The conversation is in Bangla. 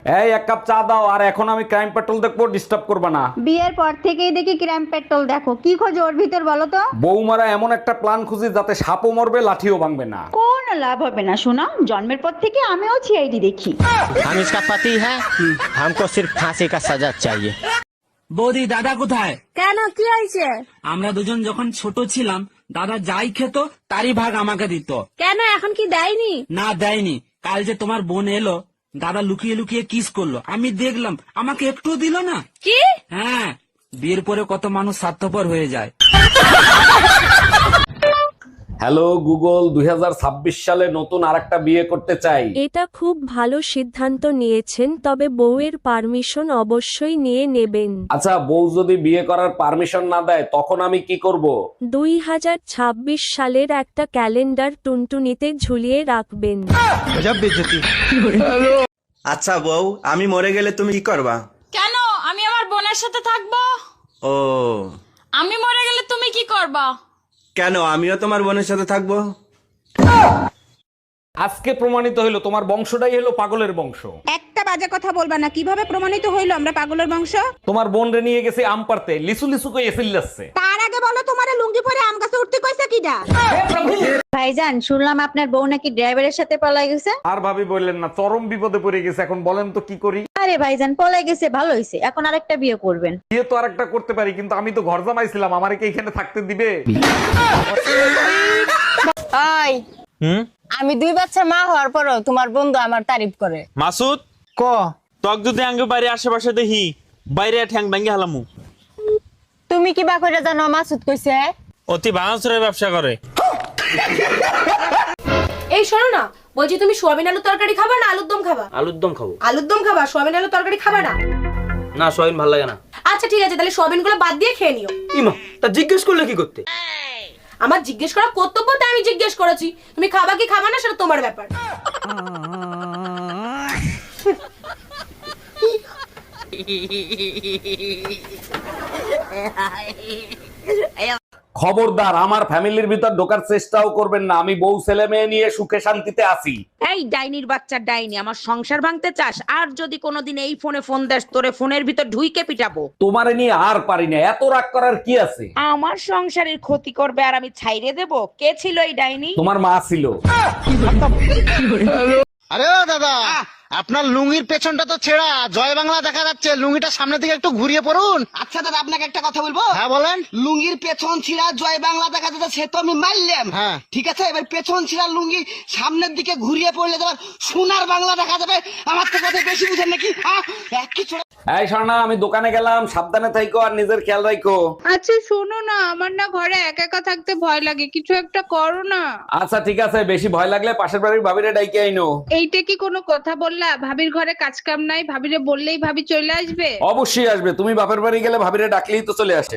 এই এক কাপ চা দাও, আর এখন আমি ক্রাইম পেট্রোল দেখবো, ডিস্টার্ব করবে না। বিয়ের পর থেকেই দেখি ক্রাইম পেট্রোল দেখো, কি খোঁজ ওর ভিতর বলো তো? বৌমারা এমন একটা প্ল্যান খুঁজি যাতে সাপও মরবে লাঠিও ভাঙবে না। কোন লাভ হবে না শোনা, জন্মের পর থেকে আমিও সিআইডি দেখি। हम इसका पति है, हमको सिर्फ फांसी का सजा चाहिए। বৌদি দাদা কোথায়? কেন কি হয়েছে? আমরা দুজন যখন ছোট ছিলাম দাদা যাই খেত তারই ভাগ আমাকে দিত। কেন এখন কি দেয়নি? না দেয়নি। কাল যে তোমার বোন এলো, দাদা লুকিয়ে লুকিয়ে কিস করলো, আমি দেখলাম, আমাকে একটুও দিল না। কি? হ্যাঁ, বিয়ের পরে কত মানুষ স্বার্থপর হয়ে যায়। হ্যালো গুগল, 2026 সালে নতুন আরেকটা বিয়ে করতে চাই। এটা খুব ভালো সিদ্ধান্ত নিয়েছেন, তবে বউয়ের পারমিশন অবশ্যই নিয়ে নেবেন। আচ্ছা, বউ যদি বিয়ে করার পারমিশন না দেয় তখন আমি কি করব? 2026 সালের একটা ক্যালেন্ডার টুনটুনিতে ঝুলিয়ে রাখবেন। আচ্ছা বউ, আমি মরে গেলে তুমি কি করবা? কেন আমি আমার বোনের সাথে থাকবো? ও, আমি মরে গেলে তুমি কি করবা? কেন আমিও তোমার বোনের সাথে থাকবো? আজকে প্রমাণিত হইলো তোমার বংশটাই হলো পাগলের বংশ। একটা বাজে কথা বলবা না। কিভাবে প্রমাণিত হইলো আমরা পাগলের বংশ? তোমার বোন রে নিয়ে গেছে আম পারতে, লিসু লিসু কই এসিল যাচ্ছে। তার আগে বলো তোমারে লুঙ্গি পরে আম গাছে উঠতে কইছে কিডা? ভাইজান শুনলাম আপনার বউ নাকি ড্রাইভারের সাথে পলাই গেছে। আর ভাবি বললেন না, চরম বিপদে পড়ে গেছে। এখন বলেন তো কি করি? আরে ভাইজান পলাই গেছে ভালো হয়েছে, এখন আরেকটা বিয়ে করবেন। বিয়ে তো আরেকটা করতে পারি, কিন্তু আমি তো ঘর জামাইছিলাম, আমারে কি এখানে থাকতে দিবে? ওই আমি 2 বাচ্চার মা হওয়ার পরও তোমার বন্ধু আমার তারিফ করে। মাসুদ ক তক যদি আঙ্গে বাইরে আশেপাশে দেখি, বাইরে ঠ্যাং ভাঙ্গি হালামু। তুমি কি বা কইরা জানো মাসুদ কইছে? অতি ভাঙাচুরের ব্যবসা করে। এই শোনো না, বলছি তুমি সোয়াবিন আলুর তরকারি খাবা না আলুর দম খাবা? আলুর দম খাবো। আলুর দম খাবা, সোয়াবিন আলুর তরকারি খাবা না? না, সয়াবিন ভালো লাগে না। আচ্ছা ঠিক আছে, তাহলে সোয়াবিন গুলো বাদ দিয়ে খেয়ে নিও। ইমা, তা জিজ্ঞেস করলে কি করতে? আমার জিজ্ঞেস করা কর্তব্য, তাই আমি জিজ্ঞেস করেছি। তুমি খাবা কি খাবা না সেটা তোমার ব্যাপার। খবরদার আমার ফ্যামিলির ভিতর ঢোকার চেষ্টাও করবেন না। আমি বউ ছেলে মেয়ে নিয়ে সুখে শান্তিতে আছি। এই ডাইনির বাচ্চা ডাইনি, আমার সংসার ভাঙতে চাস? আর যদি কোনোদিন এই ফোনে ফোন দেস, তোরে ফোনের ভিতর ঢুইকে পিটাবো। তোমারে নিয়ে আর পারি না, এত রাগ করার কি আছে? আমার সংসারের ক্ষতি করবে আর আমি ছাইরে দেব? কে ছিল এই ডাইনি? তোমার মা ছিল। আরে ও দাদা, আপনার লুঙ্গির পেছনটা তো ছেঁড়া, জয় বাংলা দেখা যাচ্ছে। লুঙ্গিটা সামনের দিকে একটু ঘুরিয়ে পড়ুন। আচ্ছা দাদা, আপনাকে একটা কথা বলবো। হ্যাঁ বলেন। লুঙ্গির পেছন ছিঁড়া জয় বাংলা দেখা যাচ্ছে, সে তো আমি মারলাম। হ্যাঁ। ঠিক আছে, এবার পেছন ছিঁড়া লুঙ্গি সামনের দিকে ঘুরিয়ে পড়লে তোমার সোনার বাংলা দেখা যাবে। আমার তো কথা বেশি বুঝেন নাকি? একই ছোড়া। এই স্বর্ণা, আমি দোকানে গেলাম, সাবধানে থাইকো আর নিজের খেয়াল রাখো। আচ্ছা শোনো না, আমার না ঘরে একা একা থাকতে ভয় লাগে, কিছু একটা করো না। আচ্ছা ঠিক আছে, বেশি ভয় লাগলে পাশের বাড়ির ভাবিরে ডাইকে আইনো। এইটা কি কোনো কথা বললা? ভাবির ঘরে কাজ কাম নাই, ভাবিরে বললেই ভাবি চলে আসবে? অবশ্যই আসবে, তুমি বাপের বাড়ি গেলে ভাবিরে ডাকলেই তো চলে আসে।